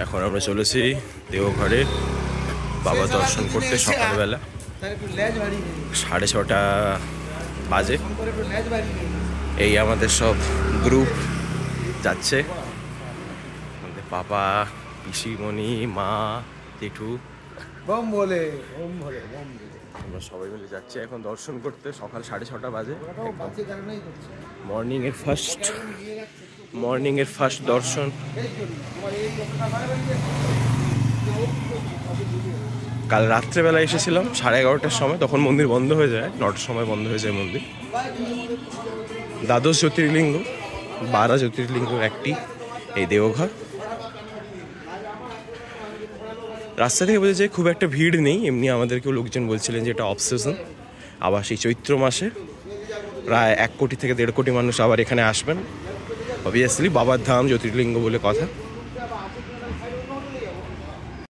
এখন আমরা চলেছি দেওঘরে বাবা দর্শন করতে সকালবেলা 6:30 বাজে। এই আমাদের সব গ্রুপ যাচ্ছে, আমাদের পাপা, পিসিমণি, মা, জেঠু, আমরা সবাই মিলে যাচ্ছি এখন দর্শন করতে। সকাল 6:30 বাজে। মর্নিং এর ফার্স্ট দর্শন। কাল রাত্রেবেলা এসেছিলাম 11:30টার সময়, তখন মন্দির বন্ধ হয়ে যায়, 9টার সময় বন্ধ হয়ে যায় মন্দির। দ্বাদশ জ্যোতির্লিঙ্গ, 12 জ্যোতির্লিঙ্গ একটি এই দেওঘর। রাস্তা থেকে বোঝা যায় খুব একটা ভিড় নেই, এমনি আমাদেরকেও লোকজন বলছিলেন যে এটা অফ সিজন। আবার সেই চৈত্র মাসে প্রায় 1 কোটি থেকে 1.5 কোটি মানুষ আবার এখানে আসবেন। অবভিয়াসলি বাবার ধাম, জ্যোতির্লিঙ্গ বলে কথা।